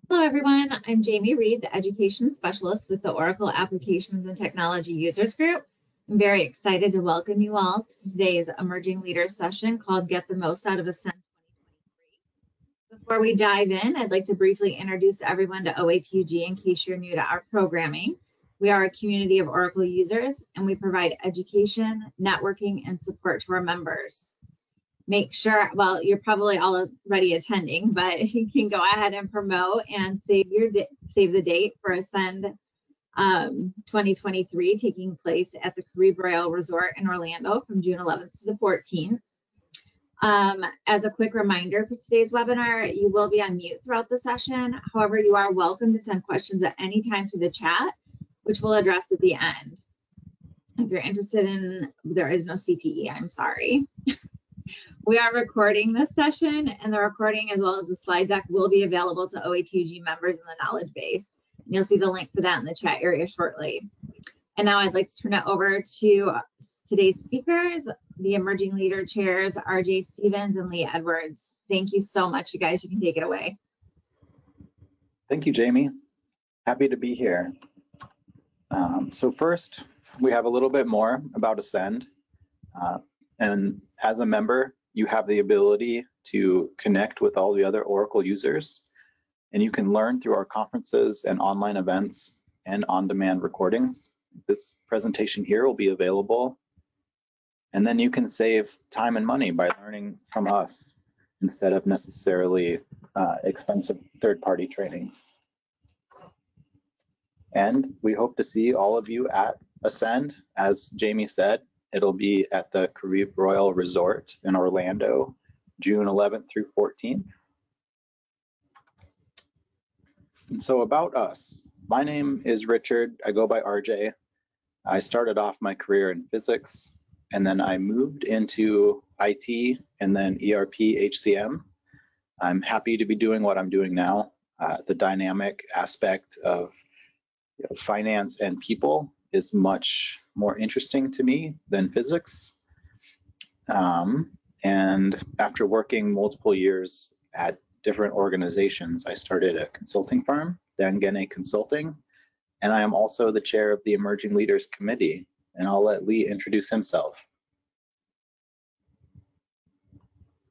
Hello, everyone. I'm Jamie Reed, the Education Specialist with the Oracle Applications and Technology Users Group. I'm very excited to welcome you all to today's Emerging Leaders session called Get the Most Out of Ascend 2023. Before we dive in, I'd like to briefly introduce everyone to OATUG in case you're new to our programming. We are a community of Oracle users, and we provide education, networking, and support to our members. Make sure, well, you're probably already attending, but you can go ahead and promote and save the date for Ascend 2023 taking place at the Caribe Royal Resort in Orlando from June 11th to the 14th. As a quick reminder for today's webinar, you will be on mute throughout the session. However, you are welcome to send questions at any time to the chat, which we'll address at the end. If you're interested in, there is no CPE, I'm sorry. We are recording this session, and the recording as well as the slide deck will be available to OATUG members in the knowledge base. And you'll see the link for that in the chat area shortly. And now I'd like to turn it over to today's speakers, the Emerging Leader Chairs, RJ Stevens and Lee Edwards. Thank you so much, you guys. You can take it away. Thank you, Jamie. Happy to be here. So first, we have a little bit more about Ascend. And as a member, you have the ability to connect with all the other Oracle users, and you can learn through our conferences and online events and on-demand recordings. This presentation here will be available, and then you can save time and money by learning from us instead of necessarily expensive third-party trainings. And we hope to see all of you at Ascend. As Jamie said, it'll be at the Caribe Royal Resort in Orlando, June 11th through 14th. And so about us, my name is Richard. I go by RJ. I started off my career in physics, and then I moved into IT and then ERP HCM. I'm happy to be doing what I'm doing now. The dynamic aspect of finance and people is much more interesting to me than physics. And after working multiple years at different organizations, I started a consulting firm, Dangene Consulting, and I am also the chair of the Emerging Leaders Committee, and I'll let Lee introduce himself.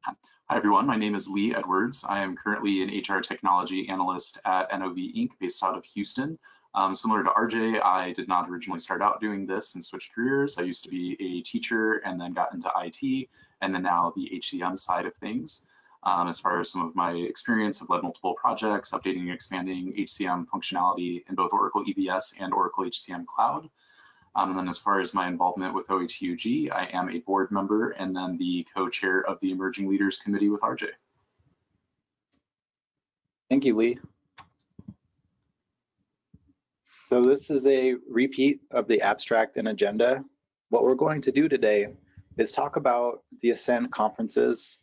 Hi everyone, my name is Lee Edwards. I am currently an HR technology analyst at NOV Inc. based out of Houston. Similar to RJ, I did not originally start out doing this and switched careers. I used to be a teacher and then got into IT and then now the HCM side of things. As far as some of my experience, I've led multiple projects, updating and expanding HCM functionality in both Oracle EBS and Oracle HCM Cloud. And then as far as my involvement with OATUG, I am a board member and then the co-chair of the Emerging Leaders Committee with RJ. Thank you, Lee. So this is a repeat of the abstract and agenda. What we're going to do today is talk about the Ascend conferences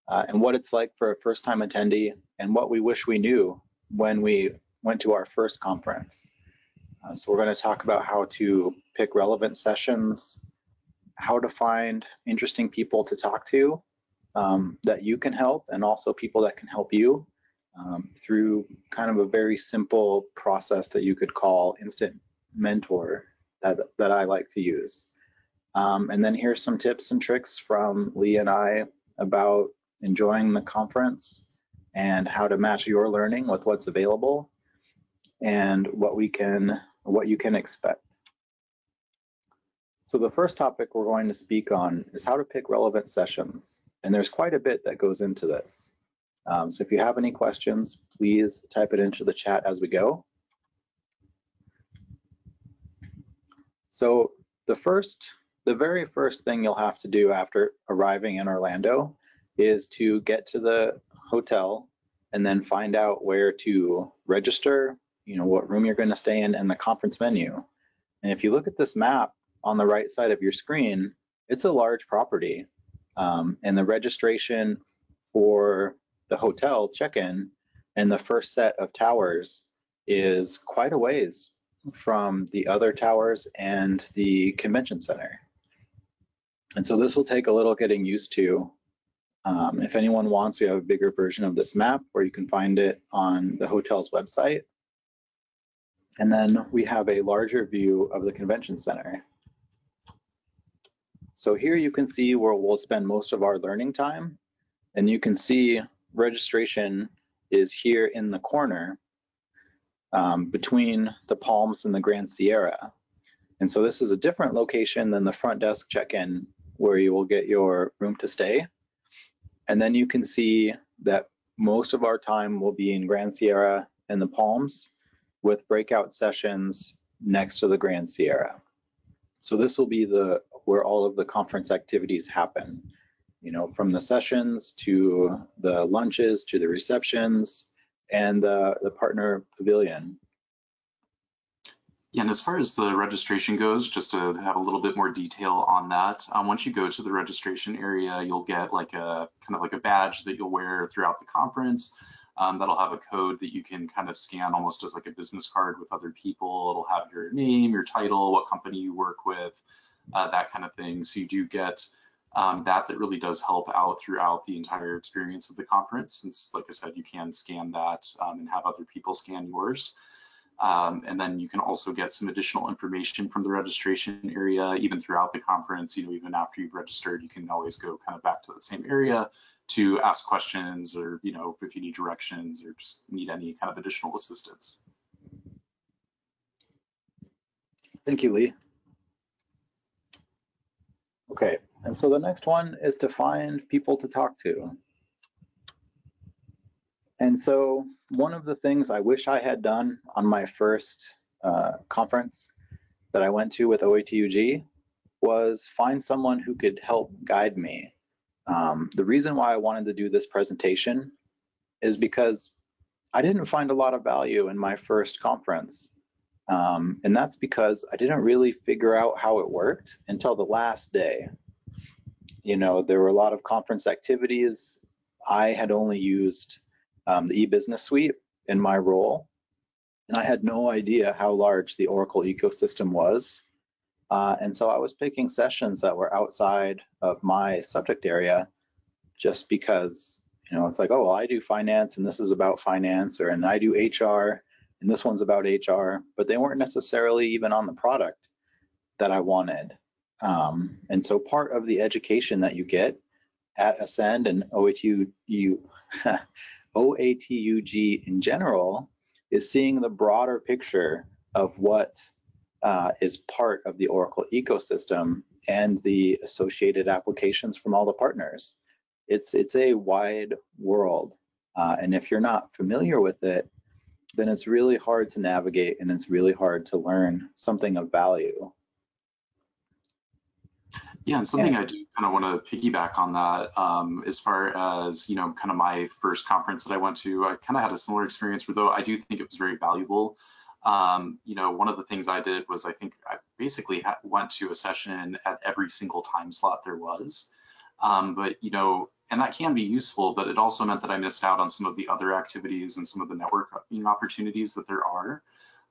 and what it's like for a first-time attendee and what we wish we knew when we went to our first conference. So we're going to talk about how to pick relevant sessions, how to find interesting people to talk to that you can help, and also people that can help you. Through kind of a very simple process that you could call Instant Mentor that I like to use. And then here's some tips and tricks from Lee and I about enjoying the conference and how to match your learning with what's available and what you can expect. So the first topic we're going to speak on is how to pick relevant sessions. And there's quite a bit that goes into this. So if you have any questions, please type it into the chat as we go. So the very first thing you'll have to do after arriving in Orlando is to get to the hotel and then find out where to register, what room you're going to stay in, and the conference venue. And if you look at this map on the right side of your screen, it's a large property, and the registration for the hotel check-in and the first set of towers is quite a ways from the other towers and the convention center. And so this will take a little getting used to If anyone wants, we have a bigger version of this map, or you can find it on the hotel's website. And then we have a larger view of the convention center. So here you can see where we'll spend most of our learning time. And you can see registration is here in the corner between the Palms and the Grand Sierra. And so this is a different location than the front desk check-in where you will get your room to stay. And then you can see that most of our time will be in Grand Sierra and the Palms with breakout sessions next to the Grand Sierra. So this will be where all of the conference activities happen, you know, from the sessions to the lunches to the receptions and the partner pavilion. Yeah, and as far as the registration goes, just to have a little bit more detail on that, once you go to the registration area, you'll get like a kind of like a badge that you'll wear throughout the conference. That'll have a code that you can kind of scan almost as like a business card with other people. It'll have your name, your title, what company you work with, that kind of thing. So you do get that really does help out throughout the entire experience of the conference, since, like I said, you can scan that and have other people scan yours. And then you can also get some additional information from the registration area, even throughout the conference. You know, even after you've registered, you can always go kind of back to the same area to ask questions, or, you know, if you need directions or just need any kind of additional assistance. Thank you, Lee. Okay, and so the next one is to find people to talk to. And so one of the things I wish I had done on my first conference that I went to with OATUG was find someone who could help guide me. The reason why I wanted to do this presentation is because I didn't find a lot of value in my first conference. And that's because I didn't really figure out how it worked until the last day. You know, there were a lot of conference activities. I had only used the e-business suite in my role, and I had no idea how large the Oracle ecosystem was. And so I was picking sessions that were outside of my subject area just because, you know, it's like, oh, well, I do finance and this is about finance, and I do HR and this one's about HR, but they weren't necessarily even on the product that I wanted. And so part of the education that you get at Ascend and OATUG in general is seeing the broader picture of what is part of the Oracle ecosystem and the associated applications from all the partners. It's a wide world, and if you're not familiar with it, then it's really hard to navigate and it's really hard to learn something of value. Yeah, and something I do kind of want to piggyback on that, as far as, you know, kind of my first conference that I went to, I kind of had a similar experience, though I do think it was very valuable. You know, one of the things I did was I think I basically went to a session at every single time slot there was. But, you know, and that can be useful, but it also meant that I missed out on some of the other activities and some of the networking opportunities that there are.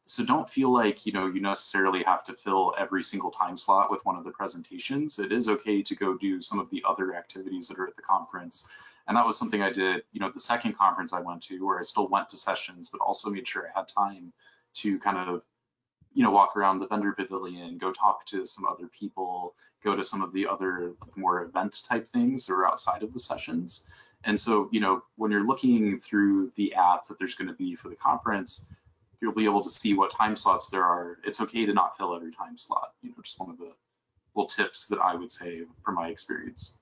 So don't feel like, you know, you necessarily have to fill every single time slot with one of the presentations. It is okay to go do some of the other activities that are at the conference. And that was something I did, you know, the second conference I went to, where I still went to sessions, but also made sure I had time to kind of, you know, walk around the vendor pavilion, go talk to some other people, go to some of the other more event type things that are outside of the sessions. And so, you know, when you're looking through the app that there's going to be for the conference, you'll be able to see what time slots there are. It's okay to not fill every time slot. You know, just one of the little tips that I would say from my experience.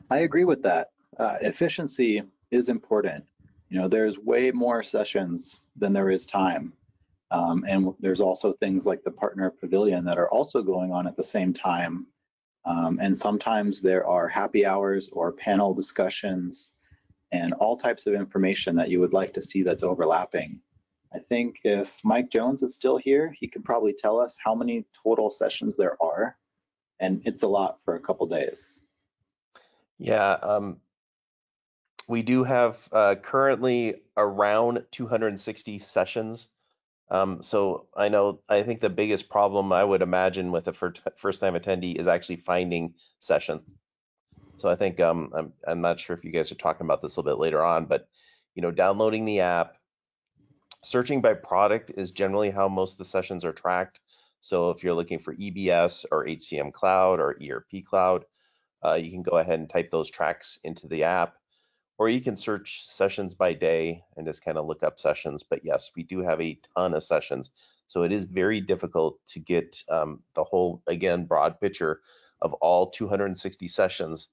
I agree with that. Efficiency is important. You know, there's way more sessions than there is time. And there's also things like the partner pavilion that are also going on at the same time. And sometimes there are happy hours or panel discussions and all types of information that you would like to see that's overlapping. I think if Mike Jones is still here, he could probably tell us how many total sessions there are, and it's a lot for a couple days. Yeah, we do have currently around 260 sessions. So I think the biggest problem I would imagine with a first-time attendee is actually finding sessions. So I think I'm not sure if you guys are talking about this a little bit later on, but downloading the app, searching by product is generally how most of the sessions are tracked. So if you're looking for EBS or HCM Cloud or ERP Cloud, you can go ahead and type those tracks into the app, or you can search sessions by day and just kind of look up sessions. But yes, we do have a ton of sessions. So it is very difficult to get the whole, again, broad picture of all 260 sessions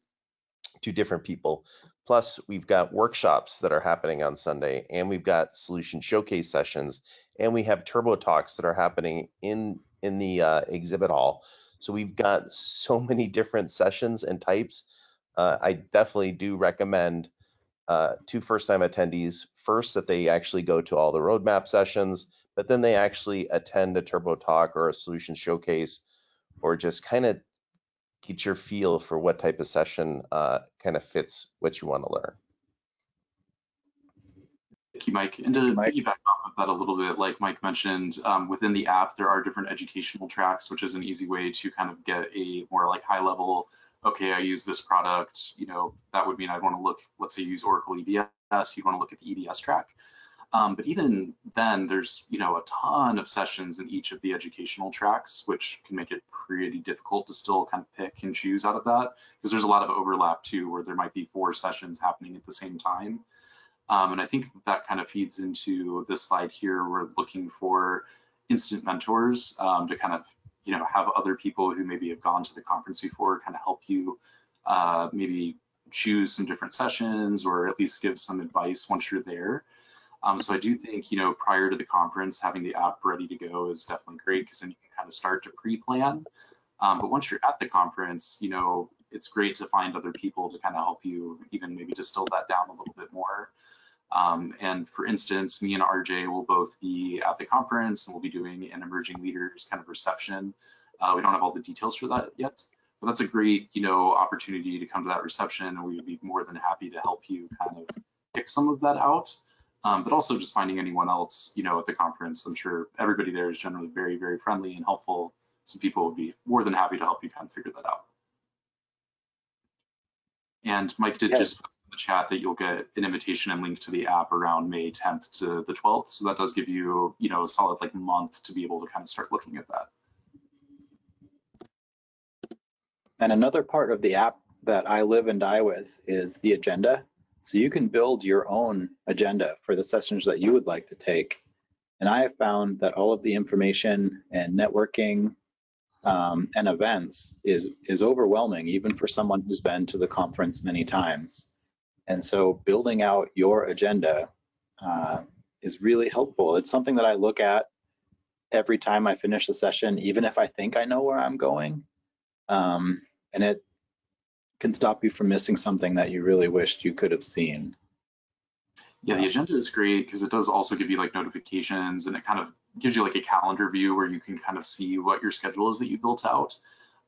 to different people. Plus, we've got workshops that are happening on Sunday, and we've got solution showcase sessions, and we have turbo talks that are happening in the exhibit hall. So we've got so many different sessions and types. I definitely do recommend to first-time attendees first that they actually go to all the roadmap sessions, but then they actually attend a turbo talk or a solution showcase, or just kind of get your feel for what type of session kind of fits what you want to learn. Thank you, Mike. And to piggyback off of that a little bit, like Mike mentioned, within the app, there are different educational tracks, which is an easy way to kind of get a more like high level, okay, I use this product, that would mean I'd want to look, let's say use Oracle EBS, you want to look at the EBS track. But even then, there's a ton of sessions in each of the educational tracks, which can make it pretty difficult to still kind of pick and choose out of that, because there's a lot of overlap too, where there might be 4 sessions happening at the same time. And I think that kind of feeds into this slide here. We're looking for instant mentors to kind of have other people who maybe have gone to the conference before kind of help you maybe choose some different sessions, or at least give some advice once you're there. So I do think, prior to the conference, having the app ready to go is definitely great, because then you can kind of start to pre-plan. But once you're at the conference, it's great to find other people to kind of help you even maybe distill that down a little bit more. And for instance, me and RJ will both be at the conference, and we'll be doing an emerging leaders kind of reception. We don't have all the details for that yet, but that's a great, opportunity to come to that reception, and we would be more than happy to help you kind of pick some of that out. But also just finding anyone else, at the conference. I'm sure everybody there is generally very, very friendly and helpful. So people would be more than happy to help you kind of figure that out. And Mike did just put in the chat that you'll get an invitation and link to the app around May 10th to the 12th. So that does give you, a solid like month to be able to kind of start looking at that. And another part of the app that I live and die with is the agenda. So you can build your own agenda for the sessions that you would like to take. And I have found that all of the information and networking and events is overwhelming, even for someone who's been to the conference many times. And so building out your agenda is really helpful. It's something that I look at every time I finish a session, even if I think I know where I'm going. And it can stop you from missing something that you really wished you could have seen. Yeah, the agenda is great because it does also give you like notifications, and it kind of gives you like a calendar view where you can kind of see what your schedule is that you built out.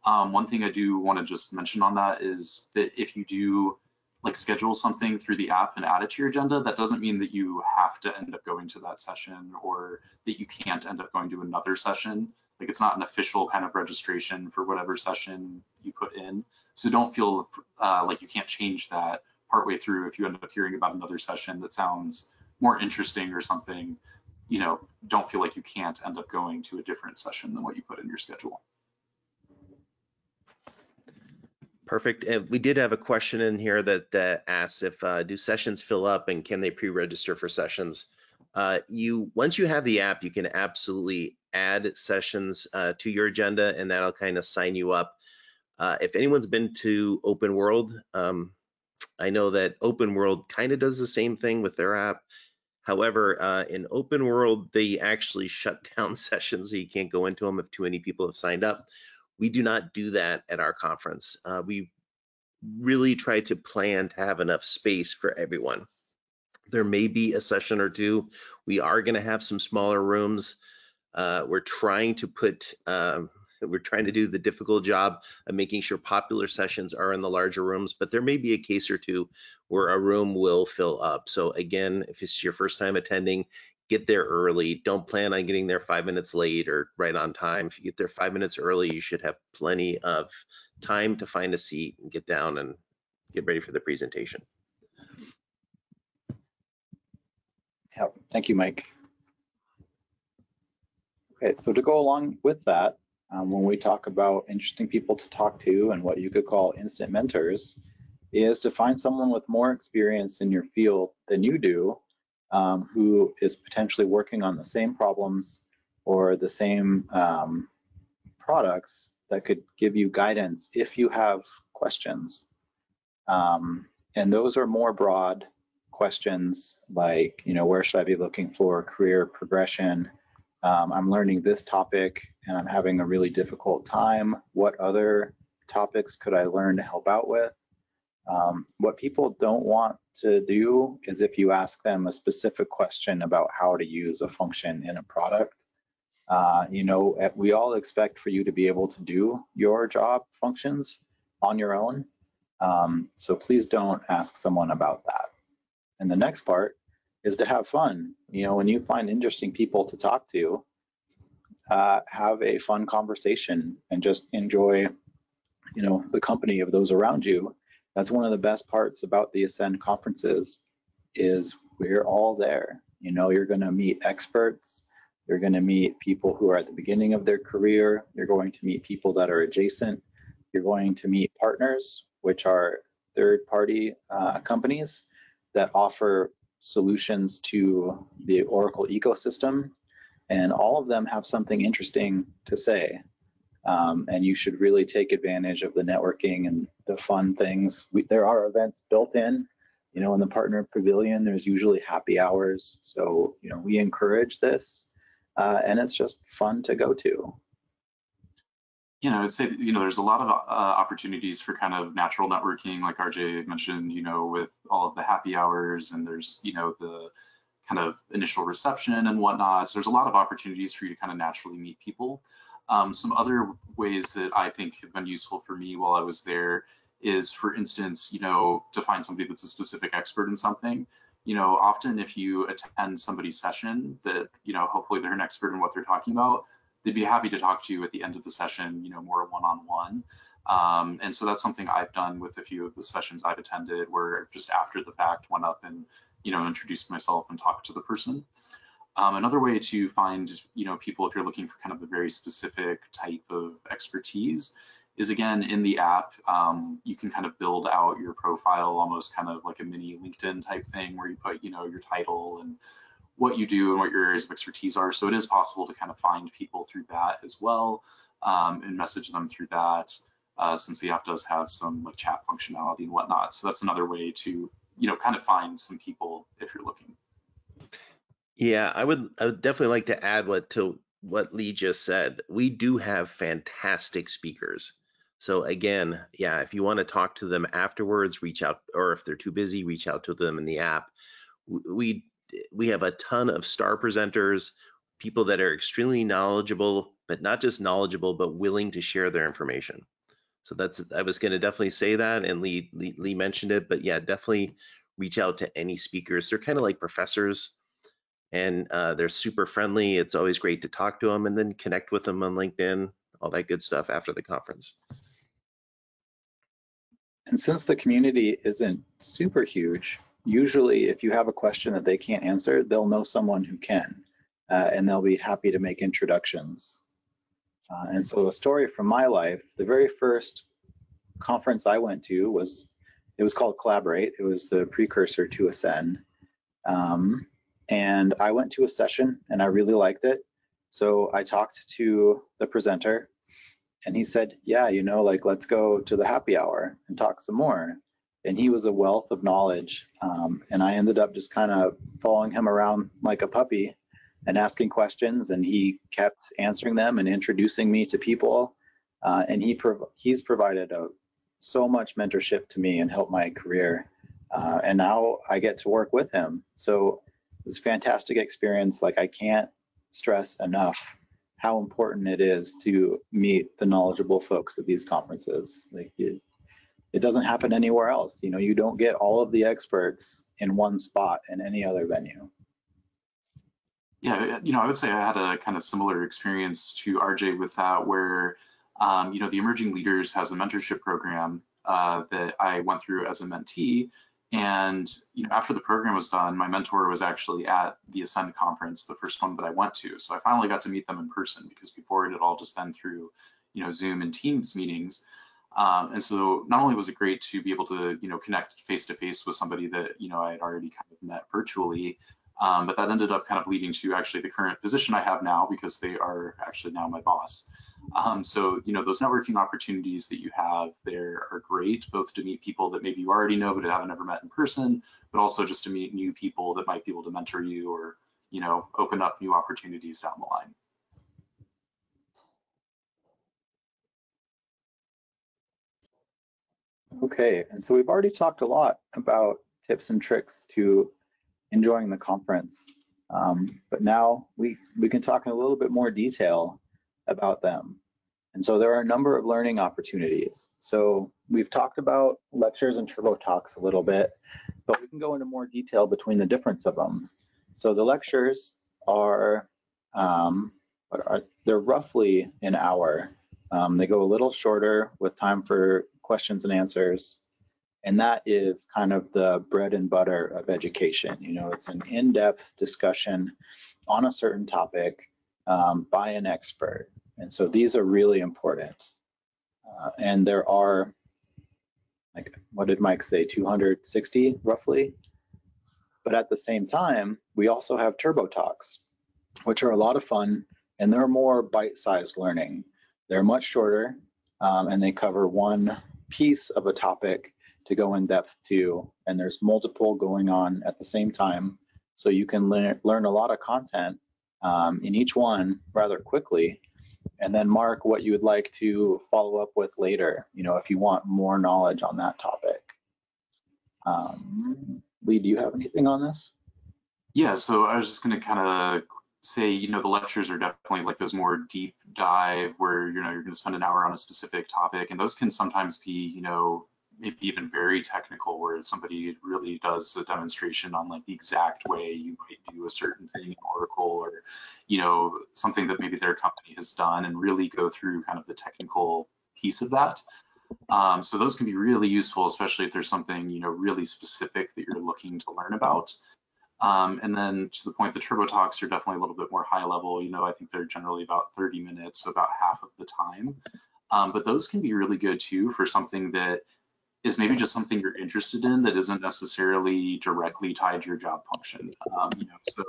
One thing I do want to just mention on that is that if you do like schedule something through the app and add it to your agenda, that doesn't mean that you have to end up going to that session, or that you can't end up going to another session. Like, it's not an official kind of registration for whatever session you put in. So don't feel like you can't change that partway through if you end up hearing about another session that sounds more interesting or something. Don't feel like you can't end up going to a different session than what you put in your schedule. Perfect. We did have a question in here that asks if do sessions fill up and can they pre-register for sessions? Once you have the app, you can absolutely add sessions to your agenda, and that'll kind of sign you up. If anyone's been to Open World, I know that Open World kind of does the same thing with their app. However, in Open World, they actually shut down sessions, so you can't go into them if too many people have signed up. We do not do that at our conference. We really try to plan to have enough space for everyone. There may be a session or two. We are going to have some smaller rooms. We're trying to do the difficult job of making sure popular sessions are in the larger rooms, but there may be a case or two where a room will fill up. So again, if it's your first time attending, get there early. Don't plan on getting there 5 minutes late or right on time. If you get there 5 minutes early, you should have plenty of time to find a seat and get down and get ready for the presentation. Yep. Thank you, Mike. Okay, so to go along with that, when we talk about interesting people to talk to and what you could call instant mentors, is to find someone with more experience in your field than you do, who is potentially working on the same problems or the same products that could give you guidance if you have questions. And those are more broad questions like, where should I be looking for career progression? I'm learning this topic and I'm having a really difficult time. What other topics could I learn to help out with? What people don't want to do is if you ask them a specific question about how to use a function in a product. We all expect for you to be able to do your job functions on your own. So please don't ask someone about that. And the next part is to have fun. When you find interesting people to talk to, have a fun conversation and just enjoy, the company of those around you. That's one of the best parts about the Ascend conferences is we're all there. You're going to meet experts. You're going to meet people who are at the beginning of their career. You're going to meet people that are adjacent. You're going to meet partners, which are third-party companies that offer solutions to the Oracle ecosystem. And all of them have something interesting to say. And you should really take advantage of the networking and the fun things. There are events built in, in the partner pavilion, there's usually happy hours. So, we encourage this and it's just fun to go to. I'd say, there's a lot of opportunities for kind of natural networking, like RJ mentioned, with all of the happy hours, and there's, the kind of initial reception and whatnot. So there's a lot of opportunities for you to kind of naturally meet people. Some other ways that I think have been useful for me while I was there is, for instance, to find somebody that's a specific expert in something. Often if you attend somebody's session that, hopefully they're an expert in what they're talking about, they'd be happy to talk to you at the end of the session, more one-on-one. And so that's something I've done with a few of the sessions I've attended, where just after the fact went up and, introduced myself and talked to the person. Another way to find, people if you're looking for kind of a very specific type of expertise is, again, in the app, you can kind of build out your profile, almost kind of like a mini LinkedIn type thing, where you put, your title and what you do and what your areas of expertise are. So it is possible to kind of find people through that as well, and message them through that, since the app does have some like chat functionality and whatnot. So that's another way to, kind of find some people if you're looking. Yeah, I would definitely like to add to what Lee just said. We do have fantastic speakers. So again, yeah, if you want to talk to them afterwards, reach out, or if they're too busy, reach out to them in the app. We have a ton of star presenters, people that are extremely knowledgeable, but not just knowledgeable, but willing to share their information. So I was going to definitely say that, and Lee mentioned it, but yeah, definitely reach out to any speakers. They're kind of like professors, and they're super friendly. It's always great to talk to them, and then connect with them on LinkedIn, all that good stuff after the conference. And since the community isn't super huge, usually if you have a question that they can't answer, they'll know someone who can, and they'll be happy to make introductions. And so a story from my life, the very first conference I went to was called Collaborate. It was the precursor to Ascend. And I went to a session and I really liked it. So I talked to the presenter and he said, yeah, let's go to the happy hour and talk some more. And he was a wealth of knowledge. And I ended up just kind of following him around like a puppy and asking questions, and he kept answering them and introducing me to people. And he's provided so much mentorship to me and helped my career. And now I get to work with him. So it was a fantastic experience. Like, I can't stress enough how important it is to meet the knowledgeable folks at these conferences. Like, it doesn't happen anywhere else. You don't get all of the experts in one spot in any other venue. Yeah, I would say I had a kind of similar experience to RJ with that, where The Emerging Leaders has a mentorship program that I went through as a mentee. And after the program was done, my mentor was actually at the Ascend conference, the first one that I went to. So I finally got to meet them in person, because before it had all just been through Zoom and Teams meetings. And so not only was it great to be able to connect face to face with somebody that I had already kind of met virtually, but that ended up kind of leading to actually the current position I have now, because they are actually now my boss. So those networking opportunities that you have there are great, both to meet people that maybe you already know but haven't ever met in person, but also just to meet new people that might be able to mentor you or open up new opportunities down the line. Okay, and so we've already talked a lot about tips and tricks to enjoying the conference, but now we can talk in a little bit more detail about them. And so there are a number of learning opportunities. So we've talked about lectures and turbo talks a little bit, but we can go into more detail between the difference of them. So the lectures are, they're roughly an hour. They go a little shorter with time for questions and answers. And that is kind of the bread and butter of education. It's an in-depth discussion on a certain topic by an expert. And so these are really important. And there are, like, what did Mike say, 260 roughly? But at the same time, we also have turbo talks, which are a lot of fun, and they're more bite-sized learning. They're much shorter, and they cover one piece of a topic to go in depth to, and there's multiple going on at the same time. So you can learn a lot of content in each one rather quickly, and then mark what you would like to follow up with later, if you want more knowledge on that topic. Lee, do you have anything on this? Yeah, so I was just going to kind of say, the lectures are definitely like those more deep dive where, you're going to spend an hour on a specific topic, and those can sometimes be, maybe even very technical, where somebody really does a demonstration on like the exact way you might do a certain thing in Oracle, or something that maybe their company has done, and really go through kind of the technical piece of that. So those can be really useful, especially if there's something really specific that you're looking to learn about. And then to the point, the turbo talks are definitely a little bit more high level. I think they're generally about 30 minutes, so about half of the time. But those can be really good too for something that is maybe just something you're interested in that isn't necessarily directly tied to your job function. So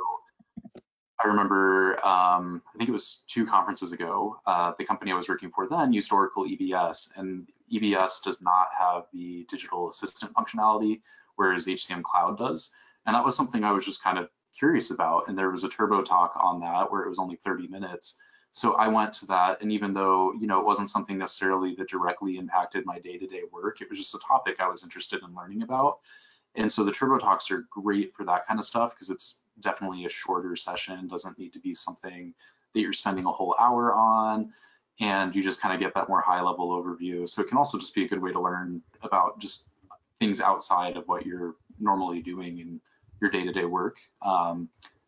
I remember, I think it was 2 conferences ago, the company I was working for then used Oracle EBS, and EBS does not have the digital assistant functionality, whereas HCM Cloud does. And that was something I was just kind of curious about. And there was a turbo talk on that where it was only 30 minutes. So I went to that, and even though, it wasn't something necessarily that directly impacted my day-to-day work, it was just a topic I was interested in learning about. And so the turbo talks are great for that kind of stuff, because it's definitely a shorter session, doesn't need to be something that you're spending a whole hour on, and you just kind of get that more high-level overview. So it can also just be a good way to learn about just things outside of what you're normally doing in your day-to-day work.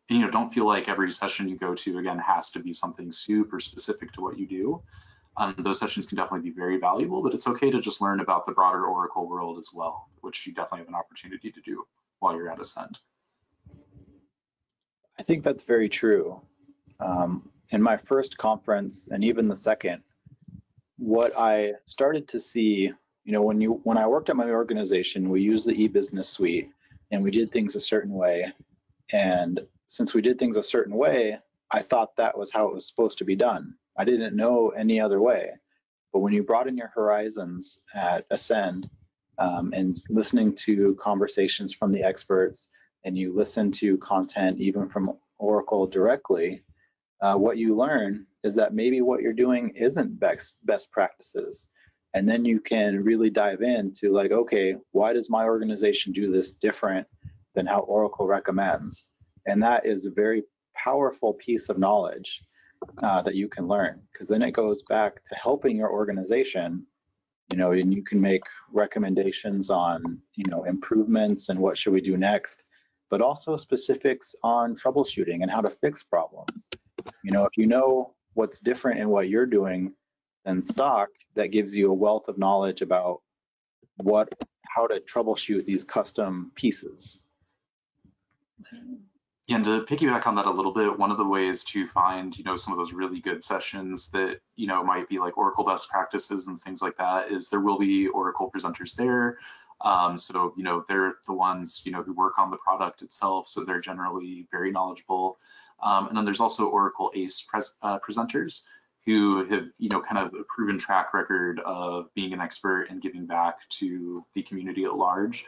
And, don't feel like every session you go to, again, has to be something super specific to what you do. Those sessions can definitely be very valuable, but it's okay to just learn about the broader Oracle world as well, which you definitely have an opportunity to do while you're at Ascend. I think that's very true. In my first conference, and even the second, what I started to see, when I worked at my organization, we used the e-business suite, and we did things a certain way. And since we did things a certain way, I thought that was how it was supposed to be done. I didn't know any other way. But when you broaden your horizons at Ascend, and listening to conversations from the experts, and you listen to content even from Oracle directly, what you learn is that maybe what you're doing isn't best practices. And then you can really dive into like, okay, why does my organization do this different than how Oracle recommends? And that is a very powerful piece of knowledge that you can learn, because then it goes back to helping your organization, and you can make recommendations on, improvements and what should we do next, but also specifics on troubleshooting and how to fix problems. If you know what's different in what you're doing than stock that gives you a wealth of knowledge about how to troubleshoot these custom pieces. Yeah, and to piggyback on that a little bit, one of the ways to find, some of those really good sessions that, might be like Oracle best practices and things like that is there will be Oracle presenters there. So, they're the ones, who work on the product itself. So they're generally very knowledgeable. And then there's also Oracle ACE presenters who have, kind of a proven track record of being an expert and giving back to the community at large.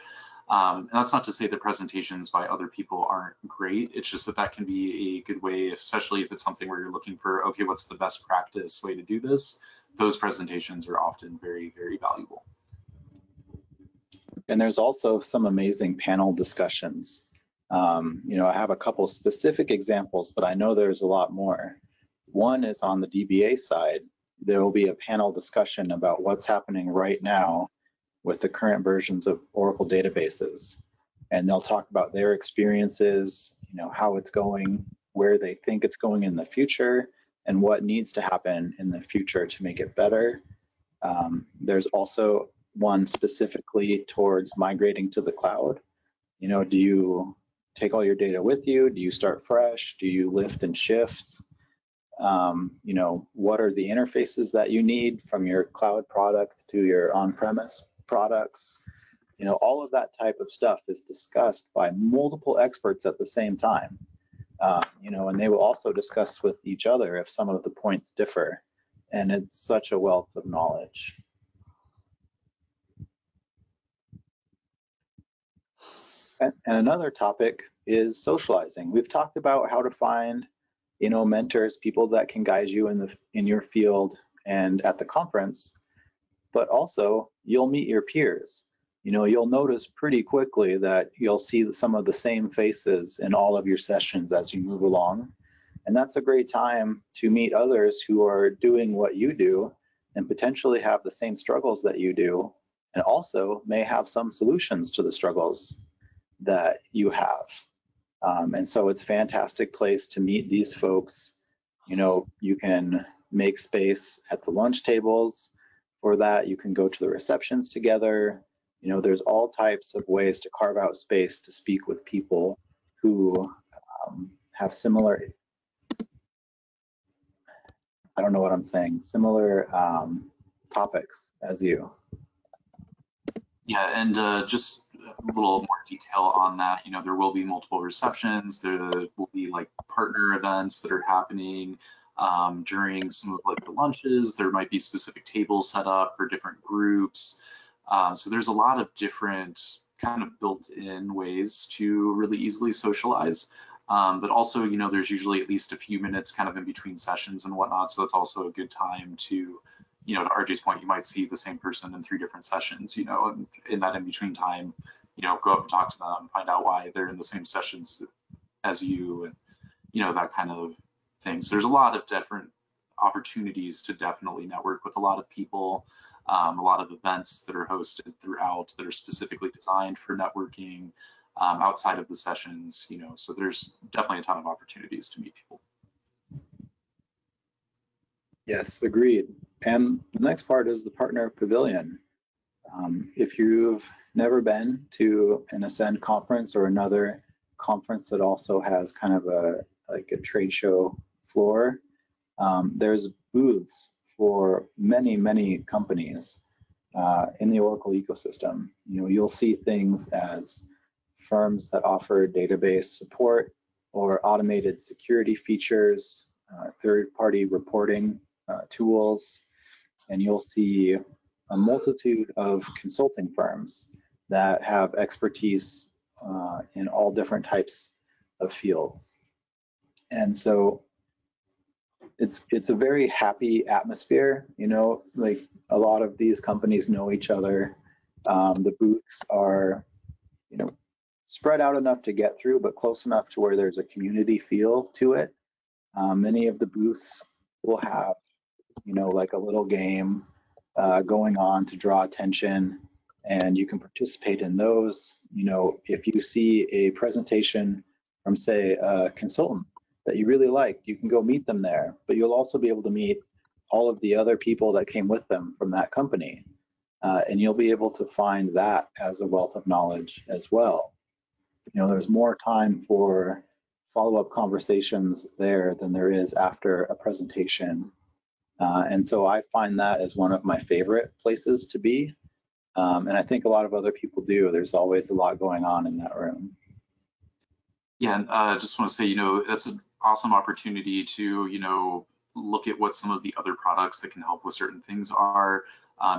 And that's not to say the presentations by other people aren't great. It's just that can be a good way, especially if it's something where you're looking for, okay, what's the best practice way to do this? Those presentations are often very, very valuable. And there's also some amazing panel discussions. I have a couple specific examples, but I know there's a lot more. One is on the DBA side. There will be a panel discussion about what's happening right now with the current versions of Oracle databases. And they'll talk about their experiences, how it's going, where they think it's going in the future, and what needs to happen in the future to make it better. There's also one specifically towards migrating to the cloud. Do you take all your data with you? Do you start fresh? Do you lift and shift? What are the interfaces that you need from your cloud product to your on-premise products? All of that type of stuff is discussed by multiple experts at the same time. And they will also discuss with each other if some of the points differ. And it's such a wealth of knowledge. And another topic is socializing. We've talked about how to find, mentors, people that can guide you in your field and at the conference, but also you'll meet your peers. You'll notice pretty quickly that you'll see some of the same faces in all of your sessions as you move along. And that's a great time to meet others who are doing what you do and potentially have the same struggles that you do, and also may have some solutions to the struggles that you have. And so it's a fantastic place to meet these folks. You can make space at the lunch tables for that. You can go to the receptions together. There's all types of ways to carve out space to speak with people who have similar, I don't know what I'm saying, similar topics as you. Yeah, and just a little more detail on that. There will be multiple receptions. There will be like partner events that are happening during some of like the lunches. There might be specific tables set up for different groups. So there's a lot of different kind of built-in ways to really easily socialize. But also, there's usually at least a few minutes kind of in between sessions and whatnot. So it's also a good time to, to RJ's point, you might see the same person in 3 different sessions, and in that in-between time, go up and talk to them, find out why they're in the same sessions as you, and, that kind of thing. So there's a lot of different opportunities to definitely network with a lot of people, a lot of events that are hosted throughout that are specifically designed for networking outside of the sessions, so there's definitely a ton of opportunities to meet people. Yes, agreed. And the next part is the partner pavilion. If you've never been to an Ascend conference or another conference that also has kind of a trade show floor, there's booths for many companies in the Oracle ecosystem. You'll see things as firms that offer database support or automated security features, third-party reporting tools, and you'll see a multitude of consulting firms that have expertise in all different types of fields. And so it's a very happy atmosphere, like a lot of these companies know each other. The booths are, spread out enough to get through, but close enough to where there's a community feel to it. Many of the booths will have, like a little game going on to draw attention, and you can participate in those. If you see a presentation from, say, a consultant that you really like, you can go meet them there, but you'll also be able to meet all of the other people that came with them from that company. And you'll be able to find that as a wealth of knowledge as well. You know, there's more time for follow-up conversations there than there is after a presentation. And so I find that as one of my favorite places to be. And I think a lot of other people do. There's always a lot going on in that room. Yeah, and I just want to say, you know, that's an awesome opportunity to, you know, look at what some of the other products that can help with certain things are.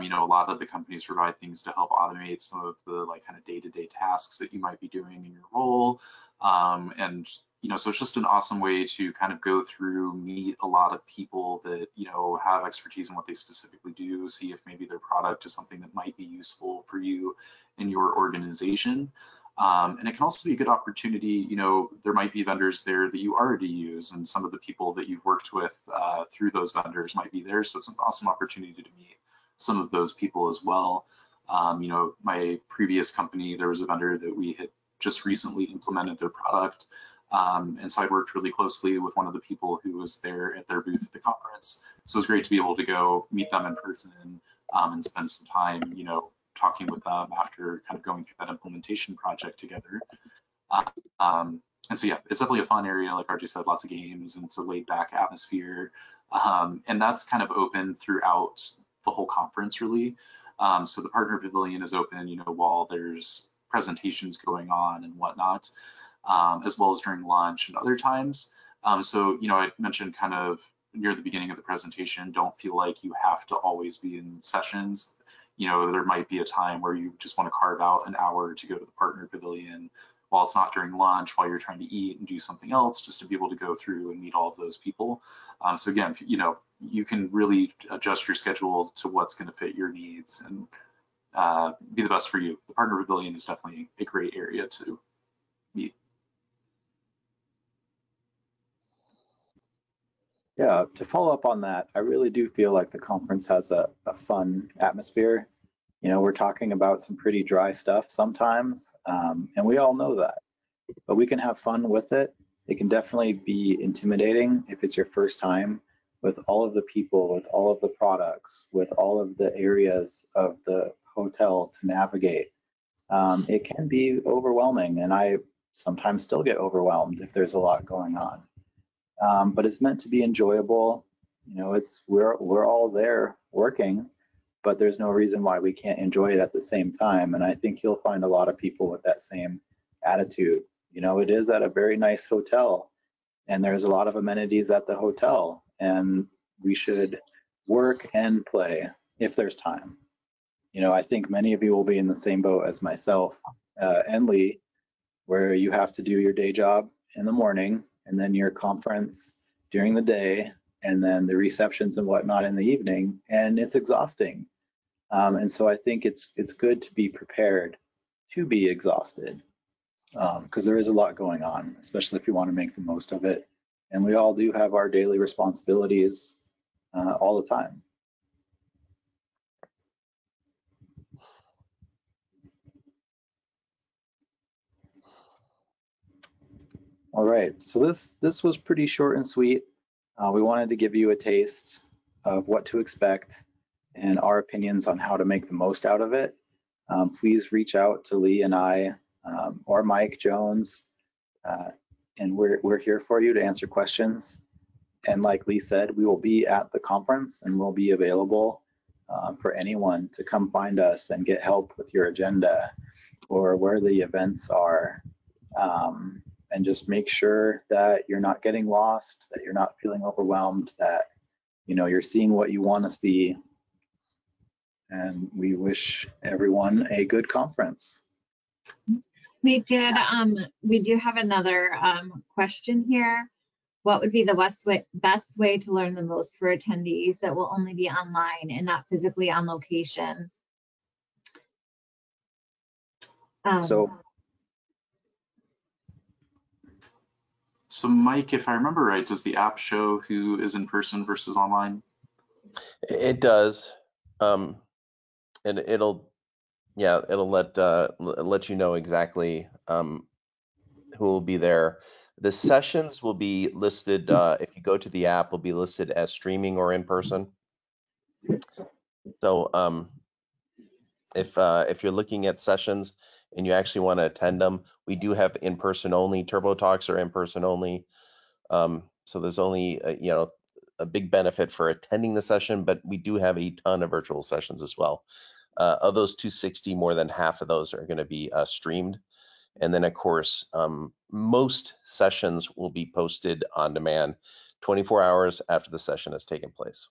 You know, a lot of the companies provide things to help automate some of the like kind of day-to-day tasks that you might be doing in your role. And, you know, so it's just an awesome way to kind of go through, meet a lot of people that, you know, have expertise in what they specifically do, see if maybe their product is something that might be useful for you in your organization. And it can also be a good opportunity, you know, there might be vendors there that you already use, and some of the people that you've worked with through those vendors might be there. So it's an awesome opportunity to meet some of those people as well. You know, my previous company, there was a vendor that we had just recently implemented their product. And so I worked really closely with one of the people who was there at their booth at the conference. So it was great to be able to go meet them in person and spend some time, you know, talking with them after kind of going through that implementation project together. And so, yeah, it's definitely a fun area. Like RJ said, lots of games, and it's a laid back atmosphere. And that's kind of open throughout the whole conference, really. So the partner pavilion is open, you know, while there's presentations going on and whatnot, as well as during lunch and other times. So, you know, I mentioned kind of near the beginning of the presentation, don't feel like you have to always be in sessions. You know, there might be a time where you just want to carve out an hour to go to the partner pavilion while it's not during lunch, while you're trying to eat and do something else, just to be able to go through and meet all of those people. So again, you know, you can really adjust your schedule to what's going to fit your needs and be the best for you. The partner pavilion is definitely a great area to meet. Yeah, to follow up on that, I really do feel like the conference has a fun atmosphere. You know, we're talking about some pretty dry stuff sometimes, and we all know that, but we can have fun with it. It can definitely be intimidating if it's your first time with all of the people, with all of the products, with all of the areas of the hotel to navigate. It can be overwhelming, and I sometimes still get overwhelmed if there's a lot going on. But it's meant to be enjoyable. You know, we're all there working, but there's no reason why we can't enjoy it at the same time. And I think you'll find a lot of people with that same attitude. You know, it is at a very nice hotel, and there's a lot of amenities at the hotel, and we should work and play if there's time. You know, I think many of you will be in the same boat as myself and Lee, where you have to do your day job in the morning, and then your conference during the day, and then the receptions and whatnot in the evening, and it's exhausting. And so I think it's good to be prepared to be exhausted, because there is a lot going on, especially if you want to make the most of it. And we all do have our daily responsibilities all the time. All right, so this was pretty short and sweet. We wanted to give you a taste of what to expect and our opinions on how to make the most out of it. Please reach out to Lee and I or Mike Jones, and we're here for you to answer questions. And like Lee said, we will be at the conference, and we'll be available for anyone to come find us and get help with your agenda or where the events are. And just make sure that you're not getting lost, that you're not feeling overwhelmed, that you know you're seeing what you want to see. And we wish everyone a good conference. We do have another question here. What would be the best way to learn the most for attendees that will only be online and not physically on location? So Mike, if I remember right, does the app show who is in person versus online? It does, and it'll let you know exactly who will be there. The sessions will be listed, if you go to the app, will be listed as streaming or in person. So if you're looking at sessions and you actually want to attend them, we do have in-person only. Turbo Talks are in-person only. So there's only a big benefit for attending the session, but we do have a ton of virtual sessions as well. Of those 260, more than half of those are going to be streamed. And then, of course, most sessions will be posted on demand 24 hours after the session has taken place.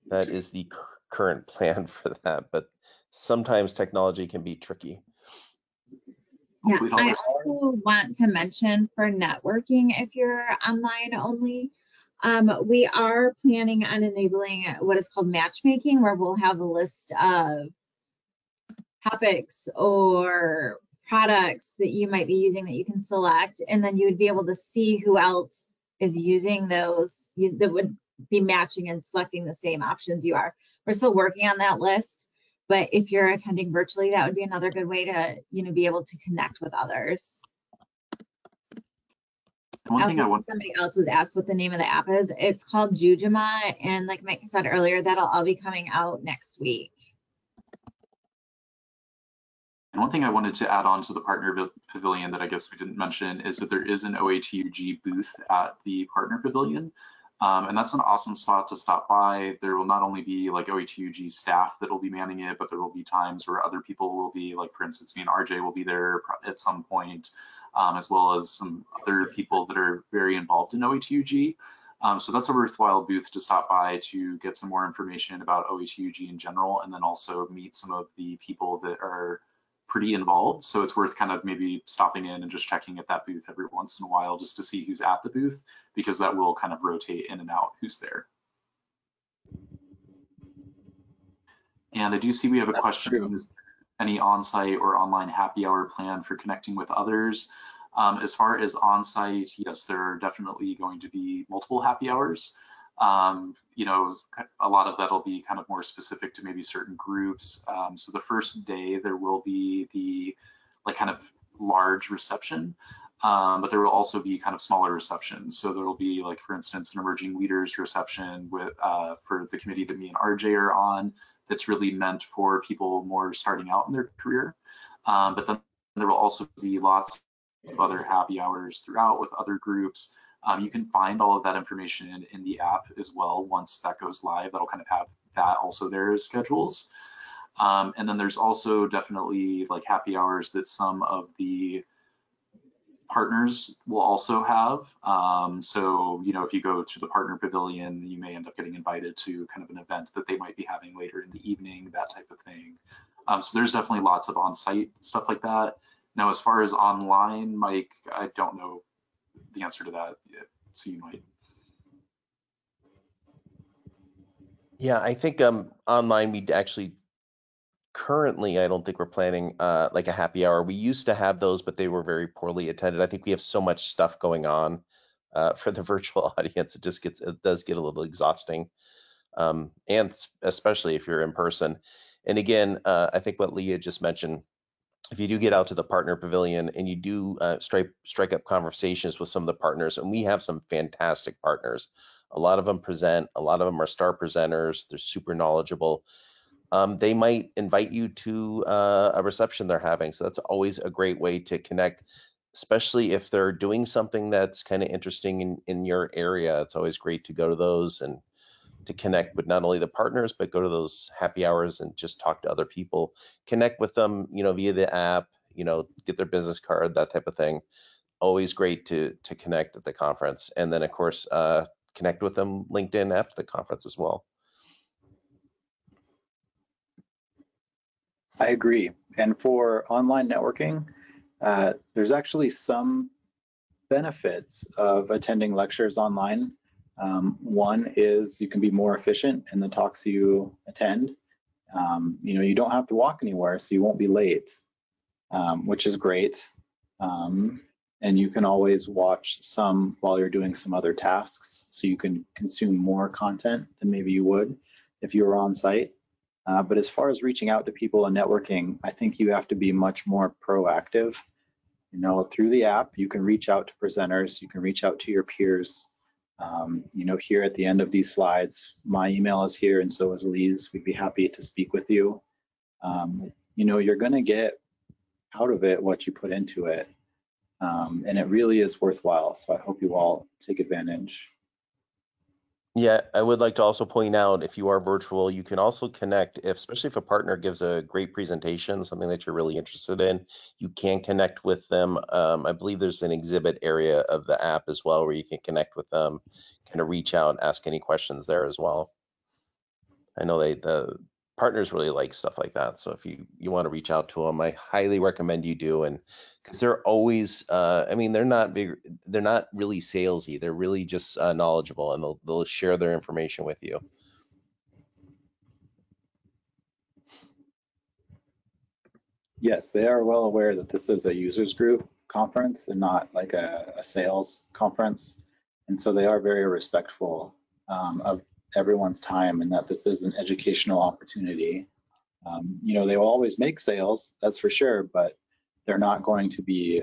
That is the current plan for that, but sometimes technology can be tricky. Yeah, I also want to mention for networking, if you're online only, we are planning on enabling what is called matchmaking, where we'll have a list of topics or products that you might be using that you can select, and then you would be able to see who else is using those that would be matching and selecting the same options you are. We're still working on that list, but if you're attending virtually, that would be another good way to be able to connect with others. Somebody else was asked what the name of the app is. It's called Jujuma, and like Mike said earlier, that'll all be coming out next week. And one thing I wanted to add on to the partner pavilion that I guess we didn't mention is that there is an OATUG booth at the partner pavilion. And that's an awesome spot to stop by. There will not only be like OATUG staff that will be manning it, but there will be times where other people will be, like for instance, me and RJ will be there at some point, as well as some other people that are very involved in OATUG. So that's a worthwhile booth to stop by to get some more information about OATUG in general, and then also meet some of the people that are pretty involved. So it's worth kind of maybe stopping in and just checking at that booth every once in a while just to see who's at the booth, because that will kind of rotate in and out who's there. And I do see we have a question, is any on-site or online happy hour plan for connecting with others? As far as on-site, yes, there are definitely going to be multiple happy hours. A lot of that will be kind of more specific to maybe certain groups. So the first day there will be the kind of large reception, but there will also be kind of smaller receptions. So there will be, like, for instance, an emerging leaders reception with for the committee that me and RJ are on, that's really meant for people more starting out in their career. But then there will also be lots of other happy hours throughout with other groups. You can find all of that information in the app as well. Once that goes live, that'll kind of have that also there as schedules. And then there's also definitely like happy hours that some of the partners will also have. So, if you go to the partner pavilion, you may end up getting invited to kind of an event that they might be having later in the evening, that type of thing. So there's definitely lots of on-site stuff like that. Now, as far as online, Mike, I don't know the answer to that yet, so you might. Yeah, I think online we actually currently, I don't think we're planning like a happy hour. We used to have those, but they were very poorly attended. I think we have so much stuff going on for the virtual audience. It does get a little exhausting, and especially if you're in person. And again, I think what Leah just mentioned, if you do get out to the partner pavilion and you do strike up conversations with some of the partners, and we have some fantastic partners. A lot of them present, a lot of them are star presenters. They're super knowledgeable. They might invite you to a reception they're having. So that's always a great way to connect, especially if they're doing something that's kind of interesting in your area. It's always great to go to those and to connect with not only the partners, but go to those happy hours and just talk to other people, connect with them, via the app, get their business card, that type of thing. Always great to connect at the conference. And then of course, connect with them LinkedIn after the conference as well. I agree. And for online networking, there's actually some benefits of attending lectures online. One is you can be more efficient in the talks you attend. You don't have to walk anywhere, so you won't be late, which is great. And you can always watch some while you're doing some other tasks, so you can consume more content than maybe you would if you were on site. But as far as reaching out to people and networking, I think you have to be much more proactive. Through the app, you can reach out to presenters, you can reach out to your peers, Here at the end of these slides, my email is here and so is Lee's. We'd be happy to speak with you. You're going to get out of it what you put into it. And it really is worthwhile. So I hope you all take advantage. Yeah, I would like to also point out, if you are virtual, you can also connect, especially if a partner gives a great presentation, something that you're really interested in, you can connect with them. I believe there's an exhibit area of the app as well where you can connect with them, kind of reach out, ask any questions there as well. I know the partners really like stuff like that. So if you want to reach out to them, I highly recommend you do. And because they're always, I mean, they're not really salesy. They're really just knowledgeable, and they'll share their information with you. Yes, they are well aware that this is a users group conference and not like a sales conference. And so they are very respectful of everyone's time, and that this is an educational opportunity. They will always make sales, that's for sure, but they're not going to be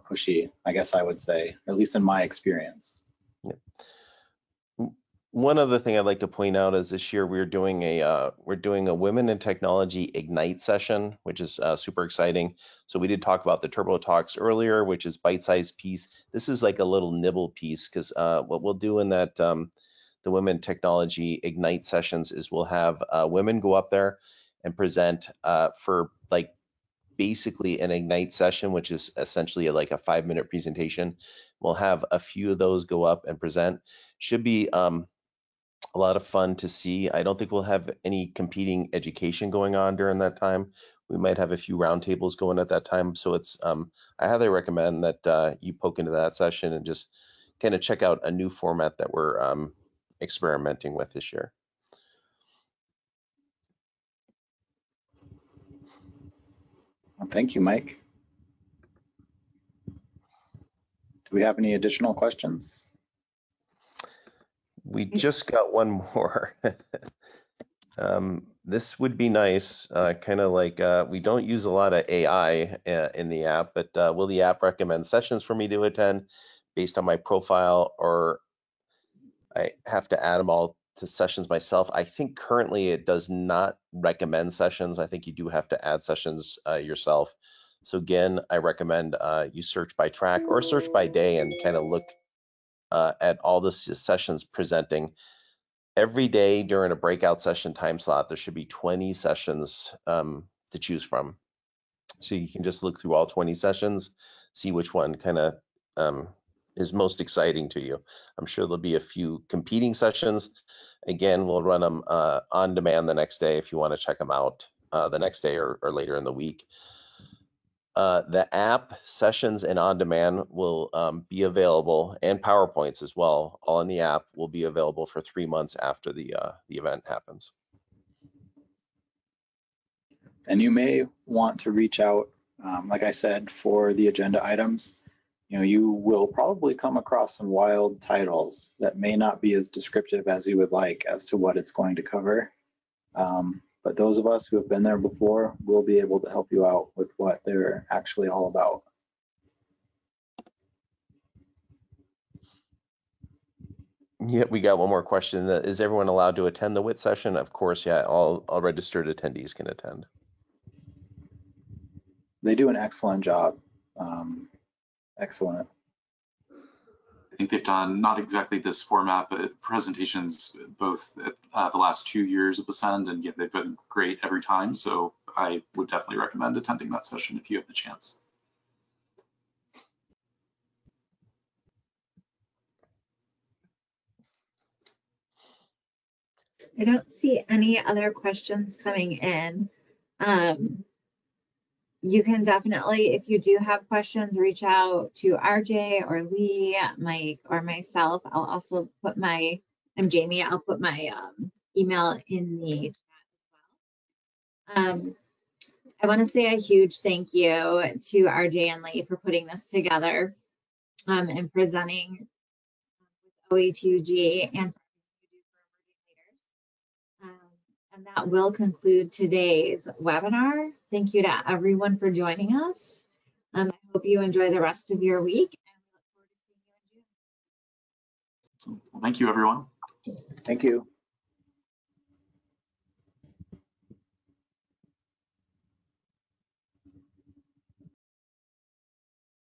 pushy, I guess I would say, at least in my experience. Yeah. One other thing I'd like to point out is this year we're doing a Women in Technology Ignite session, which is super exciting. So we did talk about the Turbo Talks earlier, which is bite-sized piece. This is like a little nibble piece, because what we'll do in that the Women in Technology Ignite sessions is we'll have women go up there and present for like basically an Ignite session, which is essentially like a 5-minute presentation. We'll have a few of those go up and present. Should be a lot of fun to see. I don't think we'll have any competing education going on during that time. We might have a few roundtables going at that time. So it's I highly recommend that you poke into that session and just kind of check out a new format that we're experimenting with this year. Well, thank you, Mike. Do we have any additional questions? We just got one more. This would be nice, kind of like we don't use a lot of AI in the app, but will the app recommend sessions for me to attend based on my profile, or I have to add them all to sessions myself? I think currently it does not recommend sessions. I think you do have to add sessions yourself. So again, I recommend you search by track or search by day and kind of look at all the sessions presenting. Every day during a breakout session time slot, there should be 20 sessions to choose from. So you can just look through all 20 sessions, see which one kind of is most exciting to you. I'm sure there'll be a few competing sessions. Again, we'll run them on demand the next day if you want to check them out the next day or later in the week. The app, sessions, and on demand will be available, and PowerPoints as well, all in the app, will be available for 3 months after the event happens. And you may want to reach out, like I said, for the agenda items. You will probably come across some wild titles that may not be as descriptive as you would like as to what it's going to cover. But those of us who have been there before will be able to help you out with what they're actually all about. Yeah, we got one more question. Is everyone allowed to attend the WIT session? Of course, yeah, all registered attendees can attend. They do an excellent job. Excellent. I think they've done not exactly this format, but presentations both the last 2 years of Ascend, and yet they've been great every time. So I would definitely recommend attending that session if you have the chance. I don't see any other questions coming in. You can definitely, if you do have questions, reach out to RJ or Lee, Mike, or myself. I'll also put I'm Jamie. I'll put my email in the chat as well. I want to say a huge thank you to RJ and Lee for putting this together and presenting with OATUG and and that will conclude today's webinar. Thank you to everyone for joining us. I hope you enjoy the rest of your week. Well, thank you, everyone. Thank you.